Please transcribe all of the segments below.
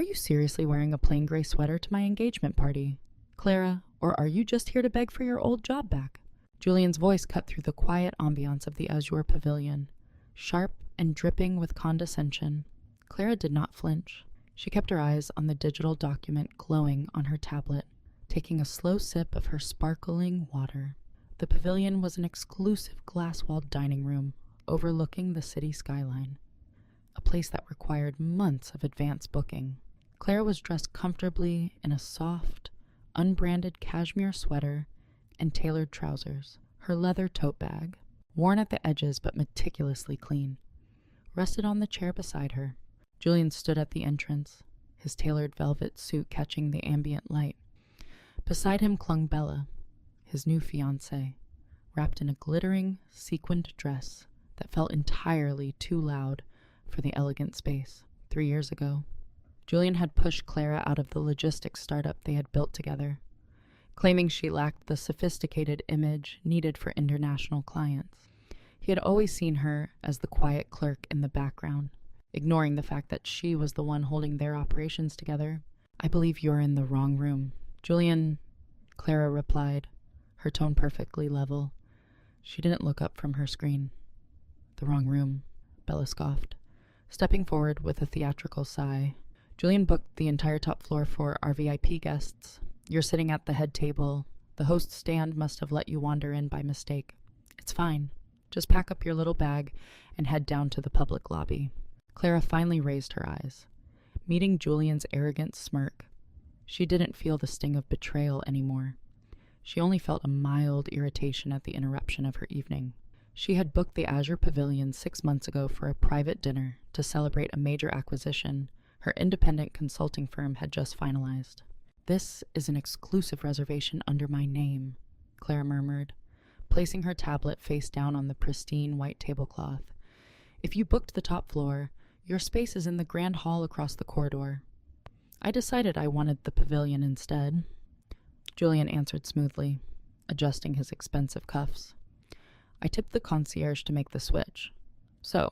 Are you seriously wearing a plain gray sweater to my engagement party, Clara, or are you just here to beg for your old job back? Julian's voice cut through the quiet ambiance of the azure pavilion, sharp and dripping with condescension. Clara did not flinch. She kept her eyes on the digital document glowing on her tablet, taking a slow sip of her sparkling water. The pavilion was an exclusive glass-walled dining room overlooking the city skyline, a place that required months of advance booking. Clara was dressed comfortably in a soft, unbranded cashmere sweater and tailored trousers. Her leather tote bag, worn at the edges but meticulously clean, rested on the chair beside her. Julian stood at the entrance, his tailored velvet suit catching the ambient light. Beside him clung Bella, his new fiancée, wrapped in a glittering, sequined dress that felt entirely too loud for the elegant space. 3 years ago, Julian had pushed Clara out of the logistics startup they had built together, claiming she lacked the sophisticated image needed for international clients. He had always seen her as the quiet clerk in the background, ignoring the fact that she was the one holding their operations together. "I believe you're in the wrong room, Julian," Clara replied, her tone perfectly level. She didn't look up from her screen. "The wrong room," Bella scoffed, stepping forward with a theatrical sigh. "Julian booked the entire top floor for our VIP guests. You're sitting at the head table. The host's stand must have let you wander in by mistake. It's fine. Just pack up your little bag and head down to the public lobby." Clara finally raised her eyes, meeting Julian's arrogant smirk. She didn't feel the sting of betrayal anymore. She only felt a mild irritation at the interruption of her evening. She had booked the Azure Pavilion 6 months ago for a private dinner to celebrate a major acquisition her independent consulting firm had just finalized. "This is an exclusive reservation under my name," Clara murmured, placing her tablet face down on the pristine white tablecloth. "If you booked the top floor, your space is in the grand hall across the corridor. I decided I wanted the pavilion instead." Julian answered smoothly, adjusting his expensive cuffs. "I tipped the concierge to make the switch. So,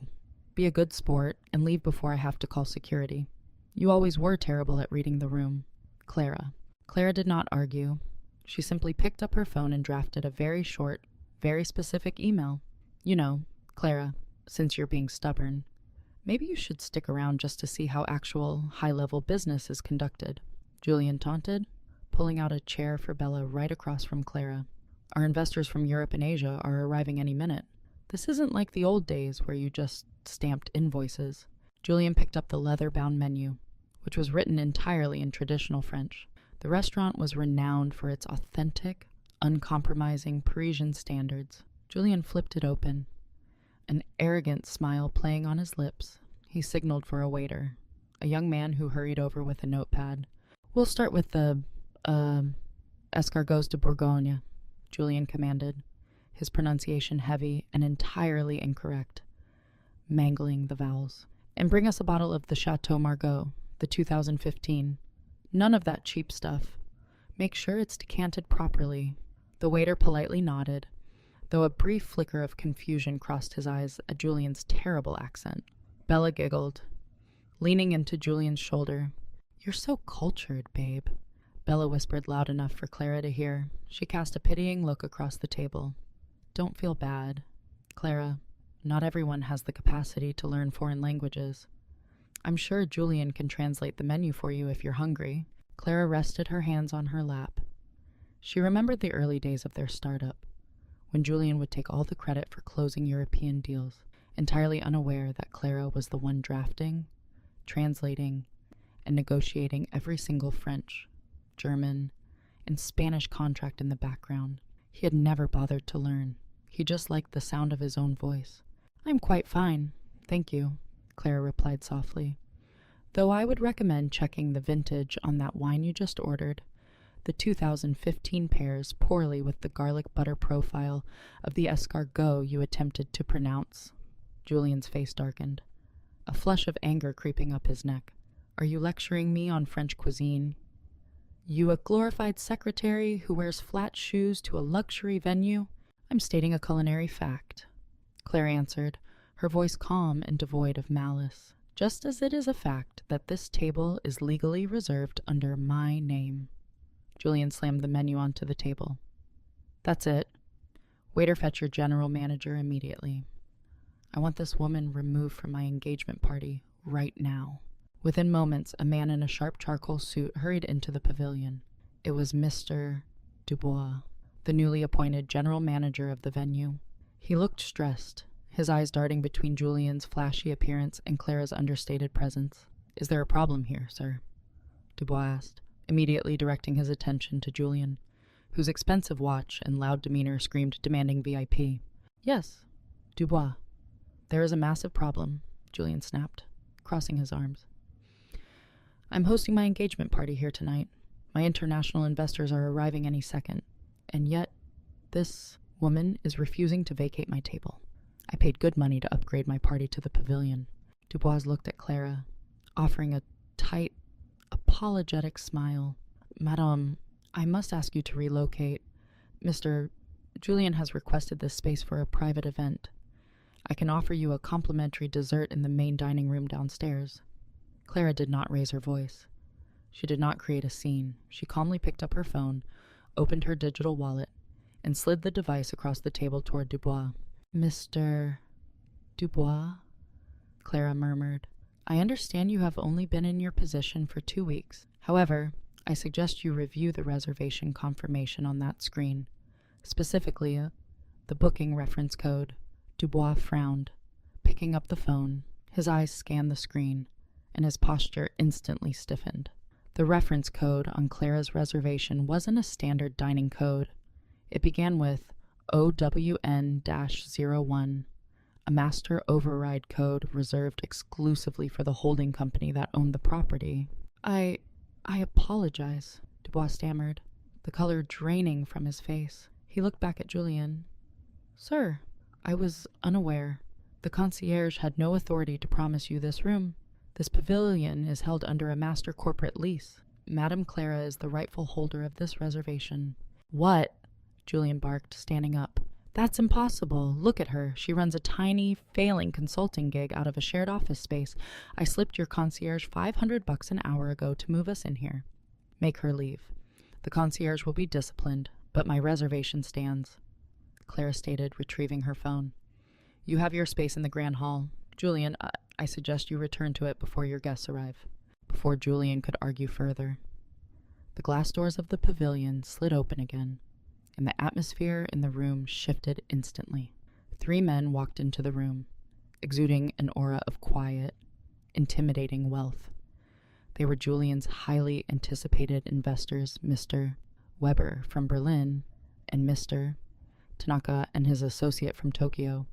be a good sport and leave before I have to call security. You always were terrible at reading the room, Clara." Clara did not argue. She simply picked up her phone and drafted a very short, very specific email. "You know, Clara, since you're being stubborn, maybe you should stick around just to see how actual high-level business is conducted," Julian taunted, pulling out a chair for Bella right across from Clara. "Our investors from Europe and Asia are arriving any minute. This isn't like the old days where you just stamped invoices." Julian picked up the leather-bound menu, which was written entirely in traditional French. The restaurant was renowned for its authentic, uncompromising Parisian standards. Julian flipped it open, an arrogant smile playing on his lips. He signaled for a waiter, a young man who hurried over with a notepad. "We'll start with the, escargots de Bourgogne," Julian commanded, his pronunciation heavy and entirely incorrect, mangling the vowels. "And bring us a bottle of the Chateau Margaux, the 2015. None of that cheap stuff. Make sure it's decanted properly." The waiter politely nodded, though a brief flicker of confusion crossed his eyes at Julian's terrible accent. Bella giggled, leaning into Julian's shoulder. "You're so cultured, babe," Bella whispered loud enough for Clara to hear. She cast a pitying look across the table. "Don't feel bad, Clara. Not everyone has the capacity to learn foreign languages. I'm sure Julian can translate the menu for you if you're hungry." Clara rested her hands on her lap. She remembered the early days of their startup, when Julian would take all the credit for closing European deals, entirely unaware that Clara was the one drafting, translating, and negotiating every single French, German, and Spanish contract in the background. He had never bothered to learn. He just liked the sound of his own voice. "I'm quite fine, thank you," Clara replied softly, "though I would recommend checking the vintage on that wine you just ordered. The 2015 pairs poorly with the garlic butter profile of the escargot you attempted to pronounce." Julian's face darkened, a flush of anger creeping up his neck. "Are you lecturing me on French cuisine? You, a glorified secretary who wears flat shoes to a luxury venue?" "I'm stating a culinary fact," Claire answered, her voice calm and devoid of malice. just as it is a fact that this table is legally reserved under my name. Julian slammed the menu onto the table. That's it. Waiter, fetch your general manager immediately. I want this woman removed from my engagement party right now. Within moments, a man in a sharp charcoal suit hurried into the pavilion. It was Mr. Dubois, the newly appointed general manager of the venue. He looked stressed, his eyes darting between Julian's flashy appearance and Clara's understated presence. Is there a problem here, sir? Dubois asked, immediately directing his attention to Julian, whose expensive watch and loud demeanor screamed demanding VIP. Yes, Dubois. There is a massive problem, Julian snapped, crossing his arms. I'm hosting my engagement party here tonight. My international investors are arriving any second, and yet this woman is refusing to vacate my table. I paid good money to upgrade my party to the pavilion. Dubois looked at Clara, offering a tight, apologetic smile. Madame, I must ask you to relocate. Mr. Julian has requested this space for a private event. I can offer you a complimentary dessert in the main dining room downstairs. Clara did not raise her voice. She did not create a scene. She calmly picked up her phone, opened her digital wallet, and slid the device across the table toward Dubois. Mr. Dubois? Clara murmured. I understand you have only been in your position for 2 weeks. However, I suggest you review the reservation confirmation on that screen. Specifically, the booking reference code. Dubois frowned, picking up the phone. His eyes scanned the screen, and his posture instantly stiffened. The reference code on Clara's reservation wasn't a standard dining code. It began with OWN-01, a master override code reserved exclusively for the holding company that owned the property. I apologize, Dubois stammered, the color draining from his face. He looked back at Julian. Sir, I was unaware. The concierge had no authority to promise you this room. This pavilion is held under a master corporate lease. Madame Clara is the rightful holder of this reservation. What? Julian barked, standing up. That's impossible. Look at her. She runs a tiny, failing consulting gig out of a shared office space. I slipped your concierge $500 an hour ago to move us in here. Make her leave. The concierge will be disciplined, but my reservation stands, Clara stated, retrieving her phone. You have your space in the grand hall. Julian, I suggest you return to it before your guests arrive. Before Julian could argue further, the glass doors of the pavilion slid open again, and the atmosphere in the room shifted instantly. 3 men walked into the room, exuding an aura of quiet, intimidating wealth. They were Julian's highly anticipated investors, Mr. Weber from Berlin and Mr. Tanaka and his associate from Tokyo.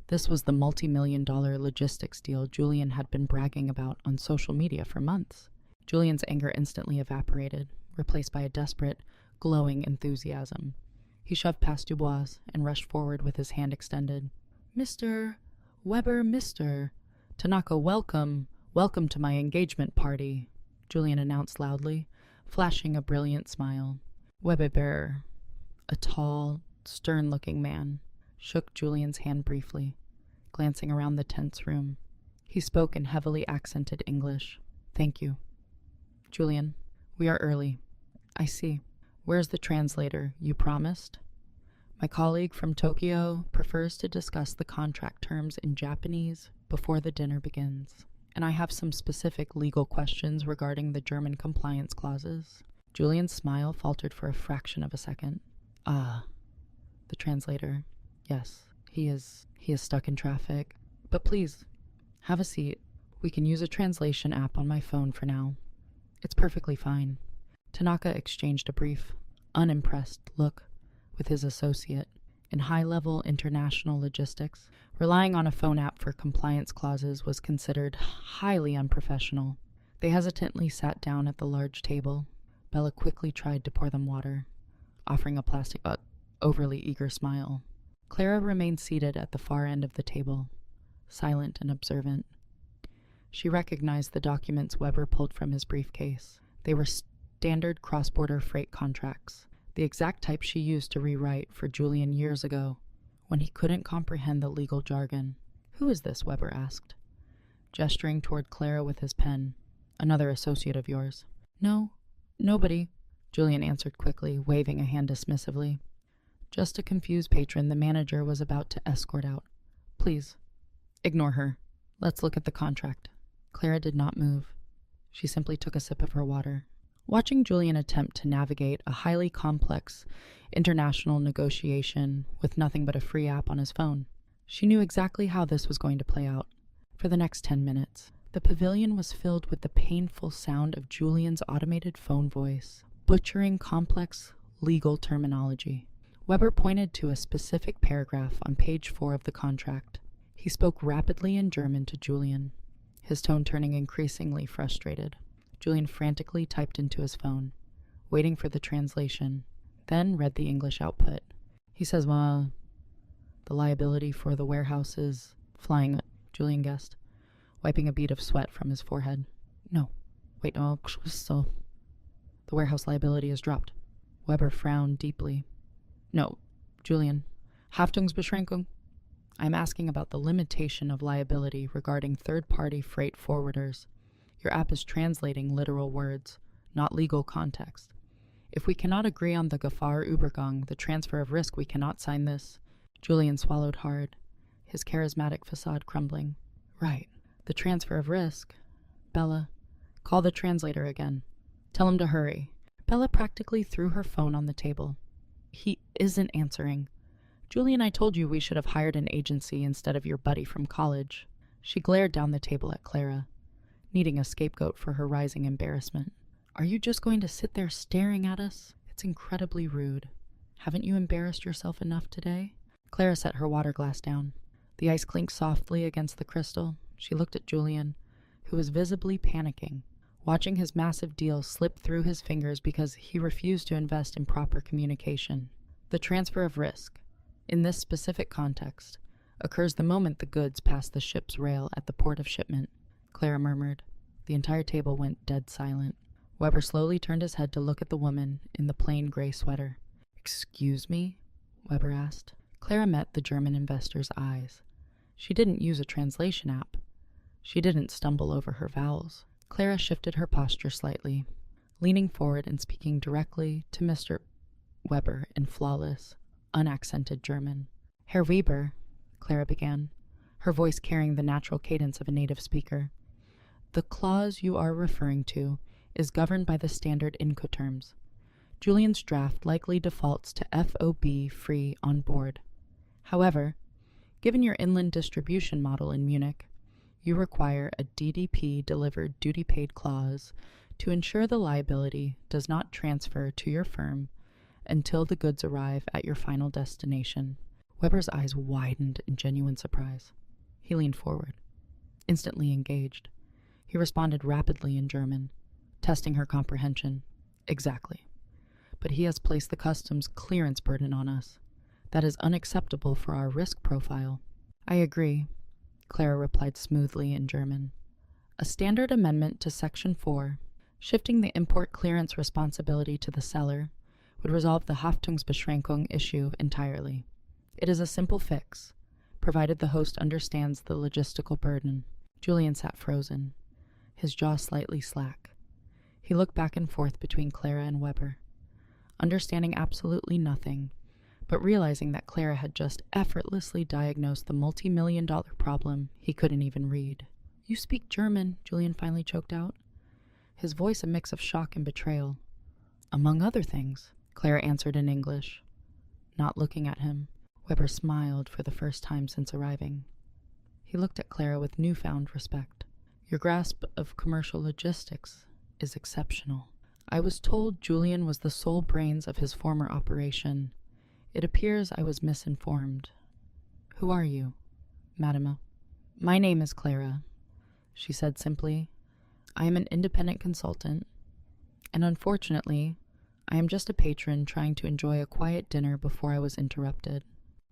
This was the multi-million-dollar logistics deal Julian had been bragging about on social media for months. Julian's anger instantly evaporated, replaced by a desperate, glowing enthusiasm. He shoved past Dubois and rushed forward with his hand extended. Mr. Weber, Mr. Tanaka, welcome to my engagement party, Julian announced loudly, flashing a brilliant smile. Weber, a tall, stern-looking man, shook Julian's hand briefly, glancing around the tense room. He spoke in heavily accented English. Thank you. Julian, we are early. I see. Where's the translator you promised? My colleague from Tokyo prefers to discuss the contract terms in Japanese before the dinner begins, and I have some specific legal questions regarding the German compliance clauses. Julian's smile faltered for a fraction of a second. Ah, the translator. Yes, he is stuck in traffic. But please, have a seat. We can use a translation app on my phone for now. It's perfectly fine. Tanaka exchanged a brief, unimpressed look with his associate. In high-level international logistics, relying on a phone app for compliance clauses was considered highly unprofessional. They hesitantly sat down at the large table. Bella quickly tried to pour them water, offering a plastic but overly eager smile. Clara remained seated at the far end of the table, silent and observant. She recognized the documents Weber pulled from his briefcase. They were standard cross-border freight contracts, the exact type she used to rewrite for Julian years ago, when he couldn't comprehend the legal jargon. Who is this? Weber asked. gesturing toward Clara with his pen. "Another associate of yours." "No, nobody," Julian answered quickly, waving a hand dismissively. "Just a confused patron the manager was about to escort out. Please, ignore her. Let's look at the contract." Clara did not move. She simply took a sip of her water. Watching Julian attempt to navigate a highly complex international negotiation with nothing but a free app on his phone, she knew exactly how this was going to play out. For the next 10 minutes, the pavilion was filled with the painful sound of Julian's automated phone voice, butchering complex legal terminology. Weber pointed to a specific paragraph on page 4 of the contract. He spoke rapidly in German to Julian, his tone turning increasingly frustrated. Julian frantically typed into his phone, waiting for the translation, then read the English output. He says, "Well, the liability for the warehouse is flying," Julian guessed, wiping a bead of sweat from his forehead. "No, wait, oh, so the warehouse liability is dropped." Weber frowned deeply. "No, Julian, Haftungsbeschränkung. I'm asking about the limitation of liability regarding third-party freight forwarders. Your app is translating literal words, not legal context. If we cannot agree on the Gefahrübergang, the transfer of risk, we cannot sign this." Julian swallowed hard, his charismatic facade crumbling. "Right, the transfer of risk. Bella, call the translator again. Tell him to hurry." Bella practically threw her phone on the table. "He isn't answering. Julian, I told you we should have hired an agency instead of your buddy from college." She glared down the table at Clara, needing a scapegoat for her rising embarrassment. "Are you just going to sit there staring at us? It's incredibly rude. Haven't you embarrassed yourself enough today?" Clara set her water glass down. The ice clinked softly against the crystal. She looked at Julian, who was visibly panicking, watching his massive deal slip through his fingers because he refused to invest in proper communication. "The transfer of risk, in this specific context, occurs the moment the goods pass the ship's rail at the port of shipment," Clara murmured. The entire table went dead silent. Weber slowly turned his head to look at the woman in the plain gray sweater. "Excuse me?" Weber asked. Clara met the German investor's eyes. She didn't use a translation app. She didn't stumble over her vowels. Clara shifted her posture slightly, leaning forward and speaking directly to Mr. Weber in flawless, unaccented German. "Herr Weber," Clara began, her voice carrying the natural cadence of a native speaker, "the clause you are referring to is governed by the standard Incoterms. Julian's draft likely defaults to FOB free on board. However, given your inland distribution model in Munich, you require a DDP delivered duty paid clause to ensure the liability does not transfer to your firm until the goods arrive at your final destination." Weber's eyes widened in genuine surprise. He leaned forward, instantly engaged. He responded rapidly in German, testing her comprehension. "Exactly. But he has placed the customs clearance burden on us. That is unacceptable for our risk profile." "I agree," Clara replied smoothly in German. "A standard amendment to Section 4, shifting the import clearance responsibility to the seller, would resolve the Haftungsbeschränkung issue entirely. It is a simple fix, provided the host understands the logistical burden." Julian sat frozen, his jaw slightly slack. He looked back and forth between Clara and Weber, understanding absolutely nothing, but realizing that Clara had just effortlessly diagnosed the multi-million-dollar problem he couldn't even read. "You speak German," Julian finally choked out, his voice a mix of shock and betrayal. "Among other things," Clara answered in English, not looking at him. Weber smiled for the first time since arriving. He looked at Clara with newfound respect. "Your grasp of commercial logistics is exceptional. I was told Julian was the sole brains of his former operation. It appears I was misinformed. Who are you, madame?" "My name is Clara," she said simply. "I am an independent consultant, and unfortunately, I am just a patron trying to enjoy a quiet dinner before I was interrupted."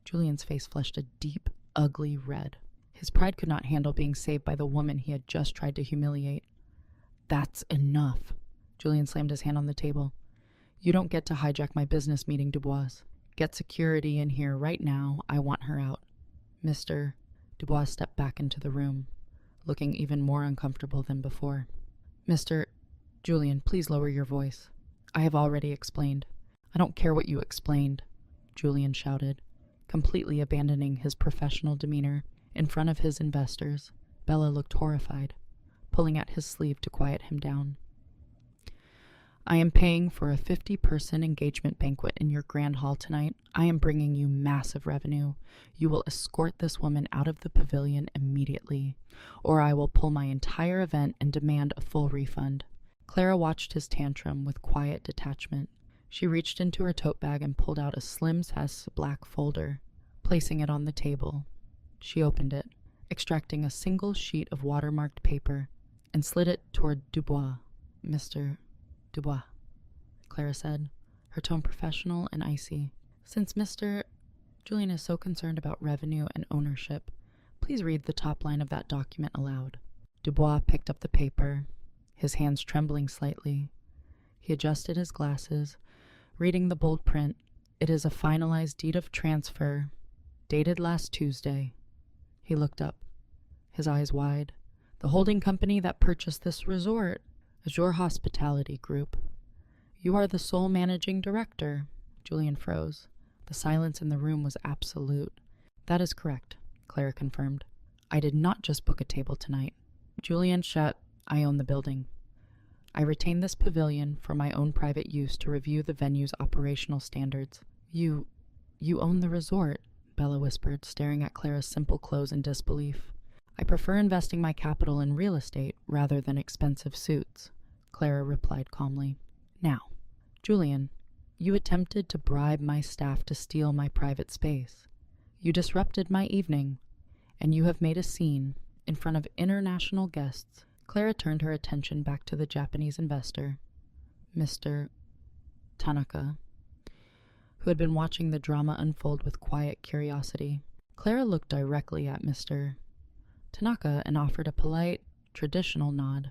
Julian's face flushed a deep, ugly red. His pride could not handle being saved by the woman he had just tried to humiliate. "That's enough." Julian slammed his hand on the table. "You don't get to hijack my business meeting, Dubois. Get security in here right now. I want her out." Mr. Dubois stepped back into the room, looking even more uncomfortable than before. Mr. Julian, please lower your voice. I have already explained. I don't care what you explained, Julian shouted, completely abandoning his professional demeanor in front of his investors. Bella looked horrified, pulling at his sleeve to quiet him down. I am paying for a 50-person engagement banquet in your grand hall tonight. I am bringing you massive revenue. You will escort this woman out of the pavilion immediately, or I will pull my entire event and demand a full refund. Clara watched his tantrum with quiet detachment. She reached into her tote bag and pulled out a slim-sized black folder. Placing it on the table, she opened it, extracting a single sheet of watermarked paper, and slid it toward Dubois. Mr. Dubois, Clara said, her tone professional and icy. Since Mr. Julian is so concerned about revenue and ownership, please read the top line of that document aloud. Dubois picked up the paper, his hands trembling slightly. He adjusted his glasses, reading the bold print. It is a finalized deed of transfer, dated last Tuesday. He looked up, his eyes wide. The holding company that purchased this resort, Azure Hospitality Group. You are the sole managing director. Julian froze. The silence in the room was absolute. That is correct, Clara confirmed. I did not just book a table tonight. Julian shut. I own the building. I retain this pavilion for my own private use to review the venue's operational standards. You own the resort, Bella whispered, staring at Clara's simple clothes in disbelief. I prefer investing my capital in real estate rather than expensive suits, Clara replied calmly. Now, Julian, you attempted to bribe my staff to steal my private space. You disrupted my evening, and you have made a scene in front of international guests. Clara turned her attention back to the Japanese investor, Mr. Tanaka, who had been watching the drama unfold with quiet curiosity. Clara looked directly at Mr. Tanaka and offered a polite, traditional nod.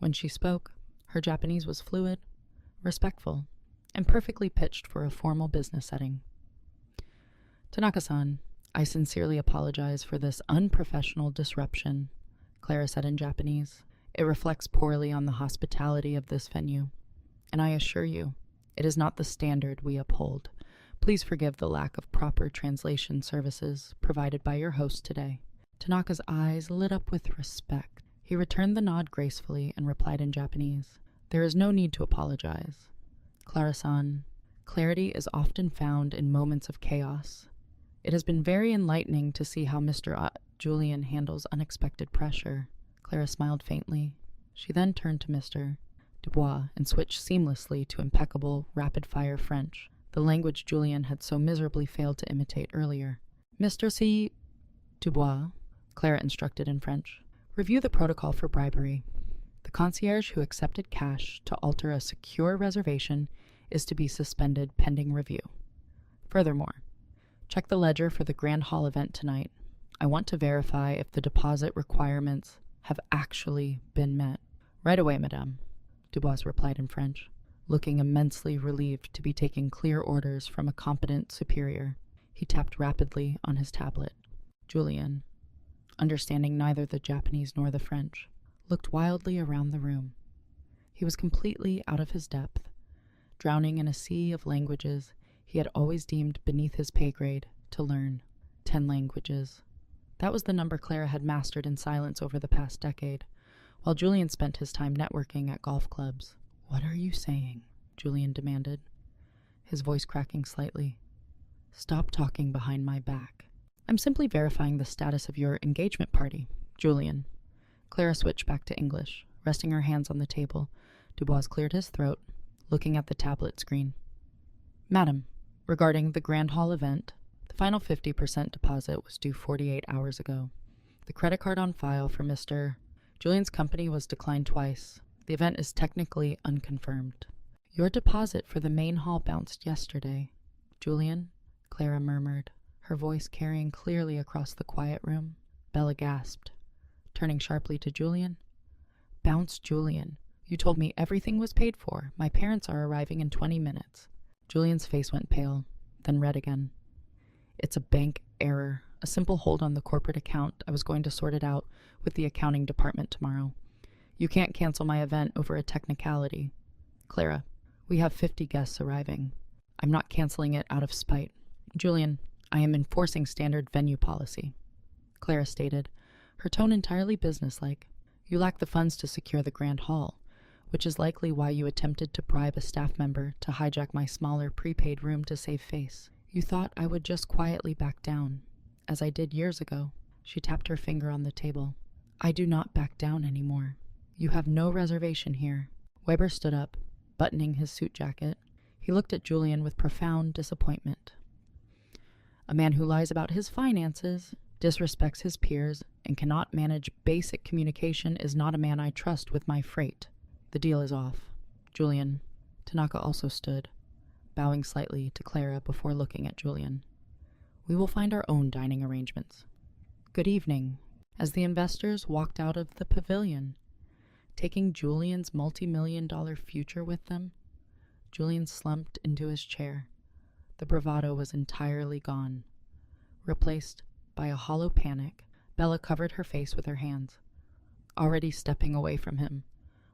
When she spoke, her Japanese was fluid, respectful, and perfectly pitched for a formal business setting. Tanaka-san, I sincerely apologize for this unprofessional disruption, Clara said in Japanese. It reflects poorly on the hospitality of this venue, and I assure you, it is not the standard we uphold. Please forgive the lack of proper translation services provided by your host today. Tanaka's eyes lit up with respect. He returned the nod gracefully and replied in Japanese. There is no need to apologize. Clara-san, clarity is often found in moments of chaos. It has been very enlightening to see how Mr. Julian handles unexpected pressure. Clara smiled faintly. She then turned to Mr. Dubois and switched seamlessly to impeccable, rapid-fire French, the language Julian had so miserably failed to imitate earlier. Mr. C. Dubois, Clara instructed in French, review the protocol for bribery. The concierge who accepted cash to alter a secure reservation is to be suspended pending review. Furthermore, check the ledger for the Grand Hall event tonight. I want to verify if the deposit requirements have actually been met. Right away, madame, Dubois replied in French, looking immensely relieved to be taking clear orders from a competent superior. He tapped rapidly on his tablet. Julian, understanding neither the Japanese nor the French, looked wildly around the room. He was completely out of his depth, drowning in a sea of languages he had always deemed beneath his pay grade to learn. 10 languages. That was the number Clara had mastered in silence over the past decade, while Julian spent his time networking at golf clubs. What are you saying? Julian demanded, his voice cracking slightly. Stop talking behind my back. I'm simply verifying the status of your engagement party, Julian. Clara switched back to English, resting her hands on the table. Dubois cleared his throat, looking at the tablet screen. Madam, regarding the Grand Hall event, the final 50% deposit was due 48 hours ago. The credit card on file for Mr. Julian's company was declined twice. The event is technically unconfirmed. Your deposit for the main hall bounced yesterday. Julian, Clara murmured, her voice carrying clearly across the quiet room. Bella gasped, turning sharply to Julian. Bounce, Julian. You told me everything was paid for. My parents are arriving in 20 minutes. Julian's face went pale, then red again. It's a bank error, A simple hold on the corporate account. I was going to sort it out with the accounting department tomorrow. You can't cancel my event over a technicality. Clara, we have 50 guests arriving. I'm not canceling it out of spite. Julian, I am enforcing standard venue policy, Clara stated, her tone entirely businesslike. You lack the funds to secure the grand hall, which is likely why you attempted to bribe a staff member to hijack my smaller prepaid room to save face. You thought I would just quietly back down, as I did years ago. She tapped her finger on the table. I do not back down anymore. You have no reservation here. Weber stood up, buttoning his suit jacket. He looked at Julian with profound disappointment. A man who lies about his finances, disrespects his peers, and cannot manage basic communication is not a man I trust with my freight. The deal is off. Julian. Tanaka also stood, bowing slightly to Clara before looking at Julian. We will find our own dining arrangements. Good evening. As the investors walked out of the pavilion, taking Julian's multi-million-dollar future with them, Julian slumped into his chair. The bravado was entirely gone. Replaced by a hollow panic, Bella covered her face with her hands, already stepping away from him,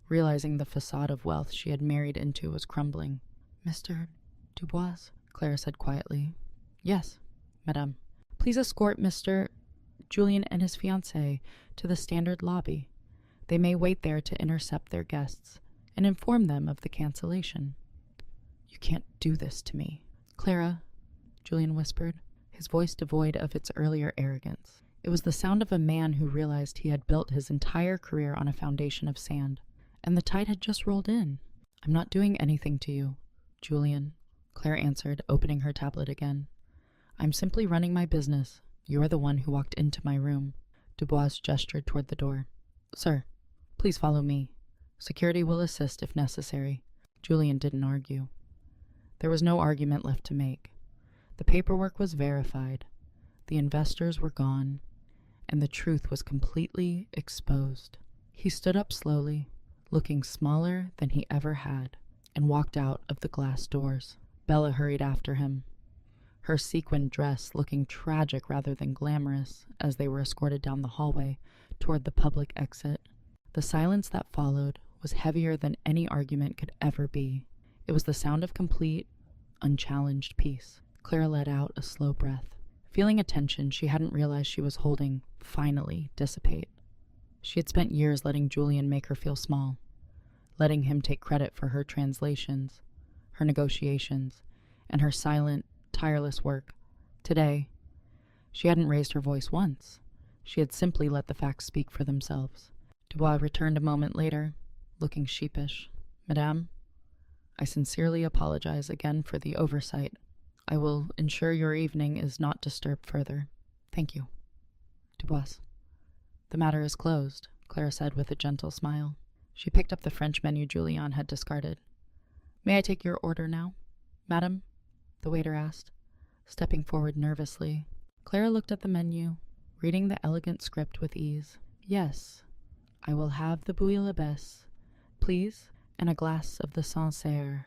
realizing the facade of wealth she had married into was crumbling. Mr. Dubois, Clara said quietly. Yes, madame. Please escort Mr. Julian and his fiancée to the standard lobby. They may wait there to intercept their guests and inform them of the cancellation. You can't do this to me. Clara, Julian whispered, his voice devoid of its earlier arrogance. It was the sound of a man who realized he had built his entire career on a foundation of sand, and the tide had just rolled in. I'm not doing anything to you, Julian, Clara answered, opening her tablet again. I'm simply running my business. You are the one who walked into my room. Dubois gestured toward the door. Sir, please follow me. Security will assist if necessary. Julian didn't argue. There was no argument left to make. The paperwork was verified. The investors were gone, and the truth was completely exposed. He stood up slowly, looking smaller than he ever had, and walked out of the glass doors. Bella hurried after him, her sequined dress looking tragic rather than glamorous as they were escorted down the hallway toward the public exit. The silence that followed was heavier than any argument could ever be. It was the sound of complete, unchallenged peace. Clara let out a slow breath, feeling a tension she hadn't realized she was holding finally dissipate. She had spent years letting Julian make her feel small, letting him take credit for her translations, her negotiations, and her silent, tireless work. Today, she hadn't raised her voice once. She had simply let the facts speak for themselves. Dubois returned a moment later, looking sheepish. Madame, I sincerely apologize again for the oversight. I will ensure your evening is not disturbed further. Thank you. Dubois. The matter is closed, Clara said with a gentle smile. She picked up the French menu Julian had discarded. May I take your order now, madam? The waiter asked, stepping forward nervously. Clara looked at the menu, reading the elegant script with ease. Yes, I will have the bouillabaisse, please, and a glass of the Sancerre.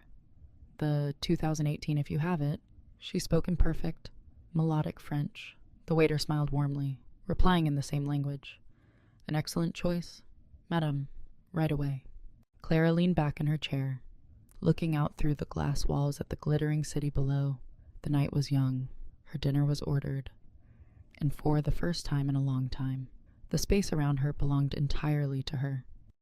The 2018 if you have it. She spoke in perfect, melodic French. The waiter smiled warmly, replying in the same language. An excellent choice, madame, right away. Clara leaned back in her chair, looking out through the glass walls at the glittering city below. The night was young, her dinner was ordered, and for the first time in a long time, the space around her belonged entirely to her.